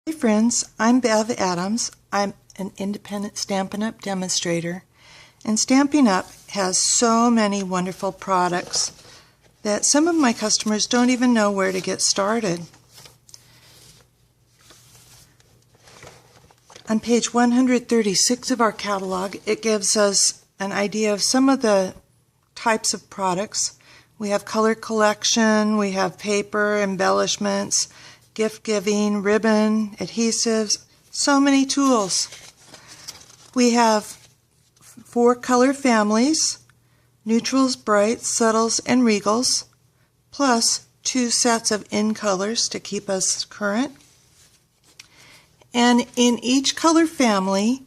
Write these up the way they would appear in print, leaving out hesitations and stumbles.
Hey friends, I'm Bev Adams. I'm an independent Stampin' Up demonstrator, and Stampin' Up has so many wonderful products that some of my customers don't even know where to get started. On page 136 of our catalog, it gives us an idea of some of the types of products. We have color collection, we have paper, embellishments, gift giving, ribbon, adhesives, so many tools. We have 4 color families: neutrals, brights, subtles, and regals, plus 2 sets of in colors to keep us current. And in each color family,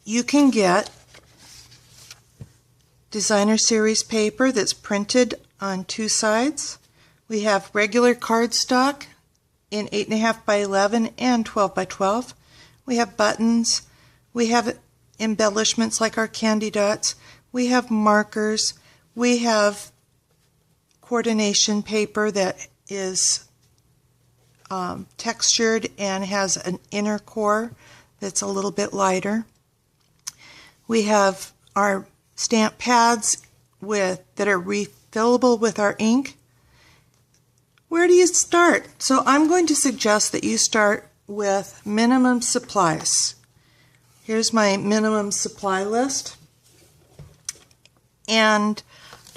you can get designer series paper that's printed on 2 sides. We have regular cardstock in 8.5 by 11 and 12 by 12. We have buttons. We have embellishments like our candy dots. We have markers. We have coordination paper that is textured and has an inner core that's a little bit lighter. We have our stamp pads that are refillable with our ink. Where do you start? So I'm going to suggest that you start with minimum supplies. Here's my minimum supply list. And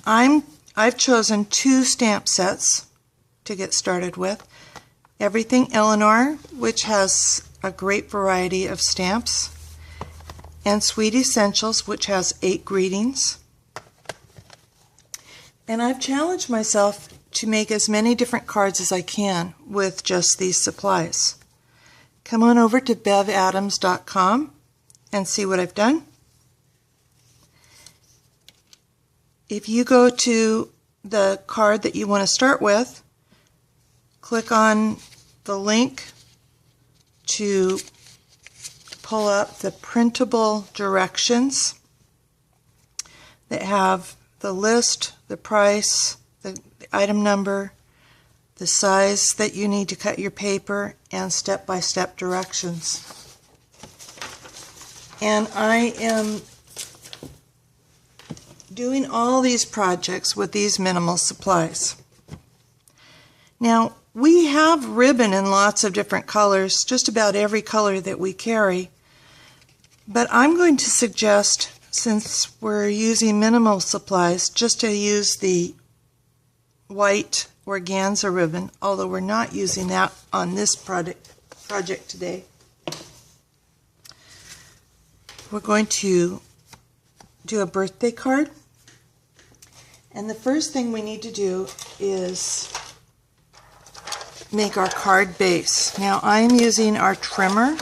I've chosen 2 stamp sets to get started with. Everything Eleanor, which has a great variety of stamps, and Sweet Essentials, which has 8 greetings. And I've challenged myself to make as many different cards as I can with just these supplies. Come on over to bevadams.com and see what I've done. If you go to the card that you want to start with, click on the link to pull up the printable directions that have the list, the price, the item number, the size that you need to cut your paper, and step-by-step directions. And I am doing all these projects with these minimal supplies. Now, we have ribbon in lots of different colors, just about every color that we carry, but I'm going to suggest, since we're using minimal supplies, just to use the white organza ribbon, although we're not using that on this project today. We're going to do a birthday card, and the first thing we need to do is make our card base. Now I'm using our trimmer,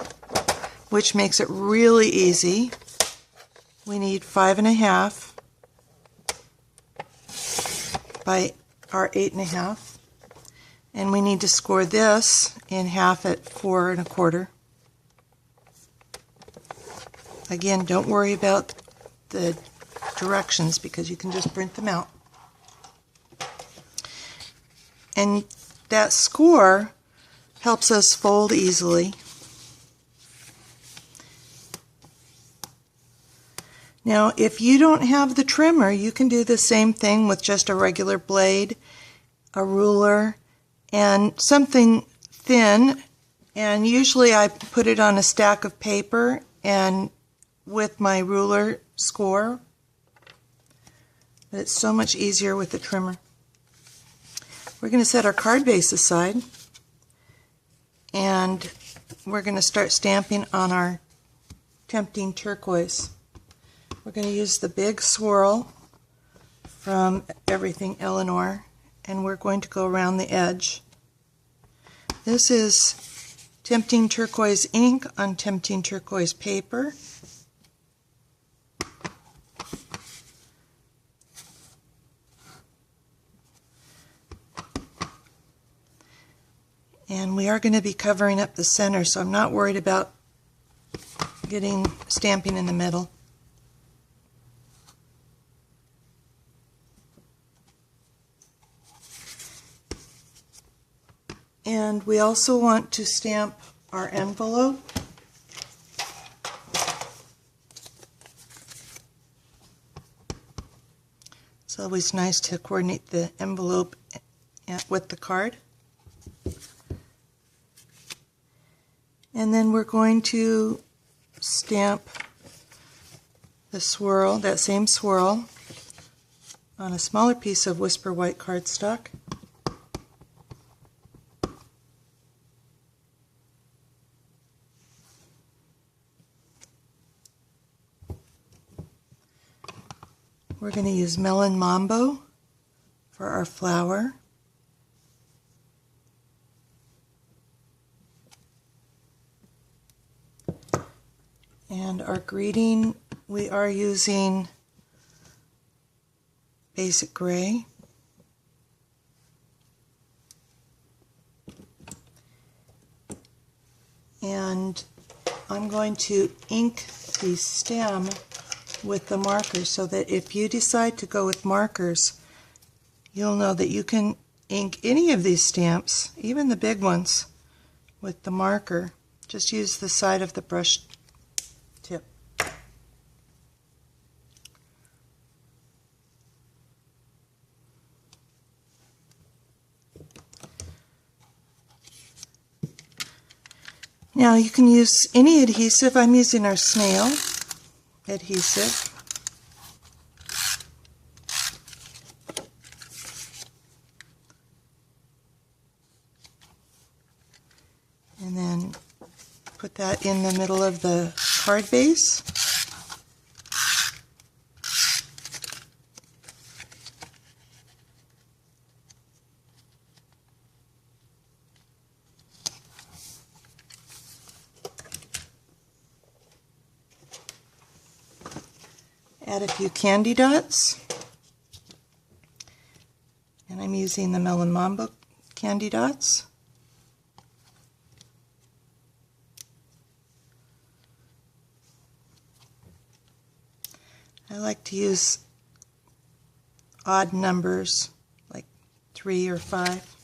which makes it really easy. We need 5.5 by our 8.5, and we need to score this in half at 4 1/4. Again, don't worry about the directions because you can just print them out. And that score helps us fold easily. Now, if you don't have the trimmer, you can do the same thing with just a regular blade, a ruler, and something thin. And usually I put it on a stack of paper and with my ruler score. But it's so much easier with the trimmer. We're going to set our card base aside, and we're going to start stamping on our Tempting Turquoise. We're going to use the big swirl from Everything Eleanor, and we're going to go around the edge. This is Tempting Turquoise ink on Tempting Turquoise paper. And we are going to be covering up the center, so I'm not worried about getting stamping in the middle. And we also want to stamp our envelope. It's always nice to coordinate the envelope with the card. And then we're going to stamp the swirl, that same swirl, on a smaller piece of Whisper White cardstock. We're going to use Melon Mambo for our flower. And our greeting, we are using basic gray. And I'm going to ink the stem with the markers so that if you decide to go with markers, you'll know that you can ink any of these stamps, even the big ones, with the marker. Just use the side of the brush tip. Now you can use any adhesive. I'm using our snail adhesive. And then put that in the middle of the card base. Add a few candy dots, and I'm using the Melon Mambo candy dots. I like to use odd numbers, like 3 or 5.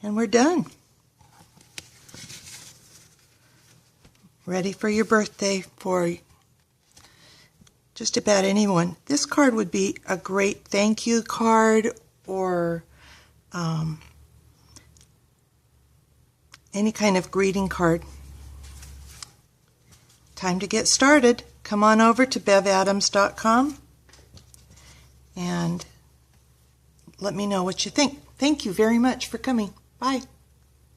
And we're done. Ready for your birthday for just about anyone. This card would be a great thank you card, or any kind of greeting card. Time to get started. Come on over to bevadams.com and let me know what you think. Thank you very much for coming. Bye.